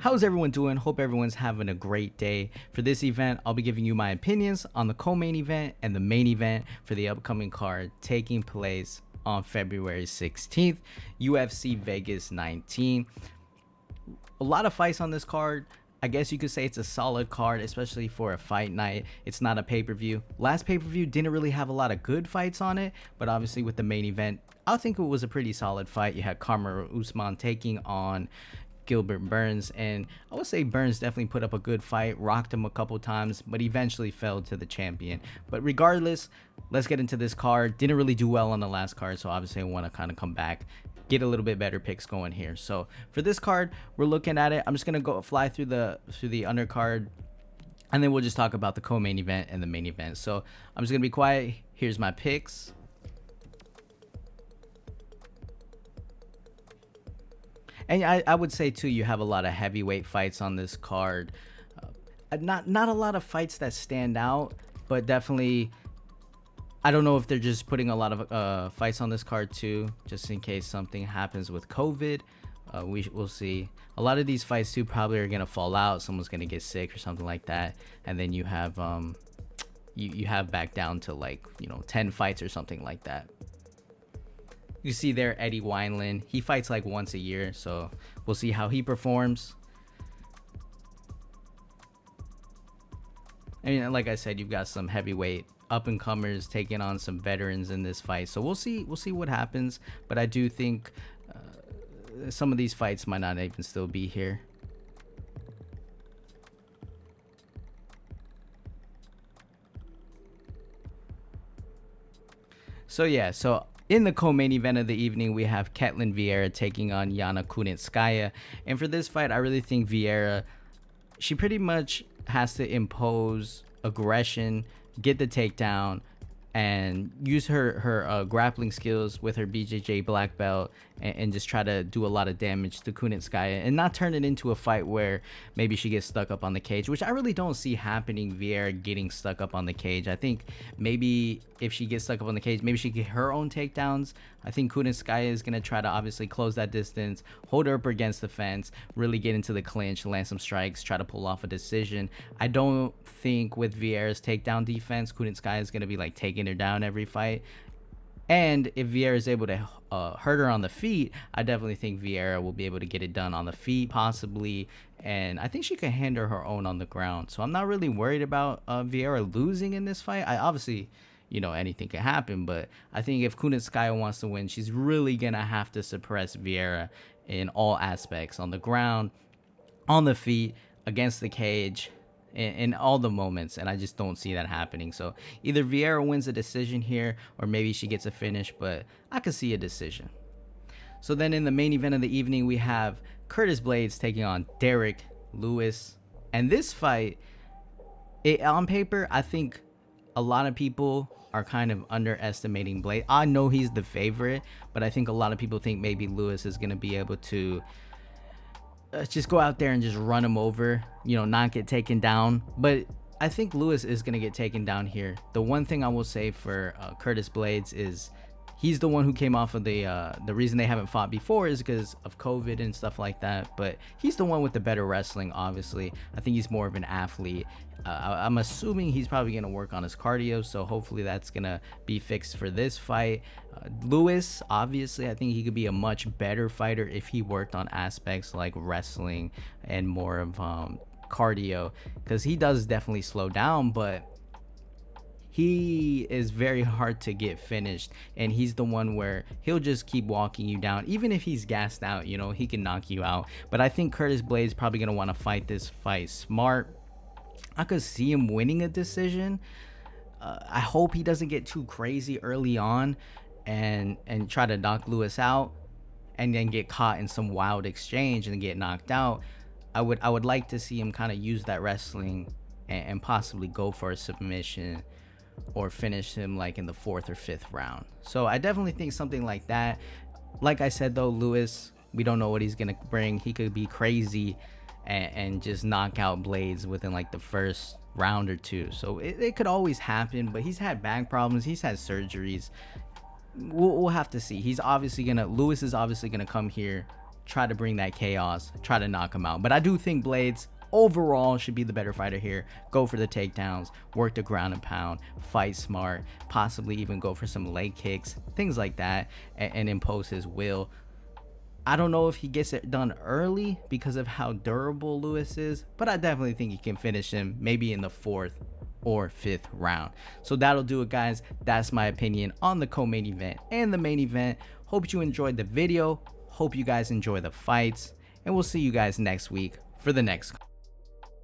How's everyone doing? Hope everyone's having a great day. For this event, I'll be giving you my opinions on the co-main event and the main event for the upcoming card taking place on February 16th, UFC Vegas 19. A lot of fights on this card. I guess you could say it's a solid card, especially for a fight night. It's not a pay-per-view. Last pay-per-view didn't really have a lot of good fights on it, but obviously with the main event, I think it was a pretty solid fight. You had Usman taking on Gilbert Burns, and I would say Burns definitely put up a good fight, rocked him a couple times, but eventually fell to the champion. But regardless, let's get into this card. Didn't really do well on the last card, so obviously I want to kind of come back, get a little bit better picks going here. So for this card, we're looking at it. I'm just gonna go fly through the undercard, and then we'll just talk about the co-main event and the main event. So I'm just gonna be quiet. Here's my picks. And I would say too, you have a lot of heavyweight fights on this card. Not a lot of fights that stand out, but definitely, I don't know if they're just putting a lot of fights on this card too, just in case something happens with COVID. We'll see. A lot of these fights too probably are gonna fall out. Someone's gonna get sick or something like that, and then you have you have back down to 10 fights or something like that. You see there Eddie Wineland. He fights like once a year, so we'll see how he performs. I mean, like I said, you've got some heavyweight up-and-comers taking on some veterans in this fight, so we'll see what happens. But I do think some of these fights might not even still be here. So yeah, in the co-main event of the evening, we have Ketlen Vieira taking on Yana Kunitskaya. And for this fight, I really think Vieira, she pretty much has to impose aggression, get the takedown, and use her grappling skills with her BJJ black belt and just try to do a lot of damage to Kunitskaya and not turn it into a fight where maybe she gets stuck up on the cage, which I really don't see happening. Vieira getting stuck up on the cage. I think maybe if she gets stuck up on the cage, maybe she can get her own takedowns. I think Kunitskaya is going to try to obviously close that distance, hold her up against the fence, really get into the clinch, land some strikes, try to pull off a decision. I don't think with Vieira's takedown defense, Kunitskaya is going to be like taking her down every fight. And if Vieira is able to hurt her on the feet, I definitely think Vieira will be able to get it done on the feet, possibly. And I think she can handle her own on the ground. So I'm not really worried about Vieira losing in this fight. I obviously, anything can happen. But I think if Kunitskaya wants to win, she's really going to have to suppress Vieira in all aspects. On the ground, on the feet, against the cage, in all the moments, and I just don't see that happening. So either Vieira wins a decision here, or maybe she gets a finish, but I could see a decision. So then in the main event of the evening, we have Curtis Blaydes taking on Derek Lewis. And this fight, on paper, I think a lot of people are kind of underestimating Blaydes. I know he's the favorite, but I think a lot of people think maybe Lewis is going to be able to just go out there and just run him over, not get taken down. But I think Lewis is going to get taken down here. The one thing I will say for Curtis Blaydes is he's the one who came off of the reason they haven't fought before is because of COVID and stuff like that. But he's the one with the better wrestling, obviously. I think he's more of an athlete. I'm assuming he's probably going to work on his cardio, so hopefully that's going to be fixed for this fight. Lewis, obviously, I think he could be a much better fighter if he worked on aspects like wrestling and more of cardio, because he does definitely slow down, but he is very hard to get finished, and he's the one where he'll just keep walking you down. Even if he's gassed out, he can knock you out. But I think Curtis Blaydes probably going to want to fight this fight smart. I could see him winning a decision. I hope he doesn't get too crazy early on and try to knock Lewis out and then get caught in some wild exchange and get knocked out. I would like to see him kind of use that wrestling and possibly go for a submission or finish him like in the 4th or 5th round. So I definitely think something like that. Like I said though, Lewis, we don't know what he's gonna bring. He could be crazy and just knock out Blaydes within like the first round or two. So it could always happen, but he's had back problems, he's had surgeries. We'll have to see. Lewis is obviously gonna come here try to bring that chaos, try to knock him out. But I do think Blaydes overall should be the better fighter here. Go for the takedowns, work the ground and pound, fight smart, possibly even go for some leg kicks, things like that, and impose his will. I don't know if he gets it done early because of how durable Lewis is, but I definitely think he can finish him maybe in the 4th or 5th round. So that'll do it, guys. That's my opinion on the co-main event and the main event. Hope you enjoyed the video. Hope you guys enjoy the fights, and we'll see you guys next week for the next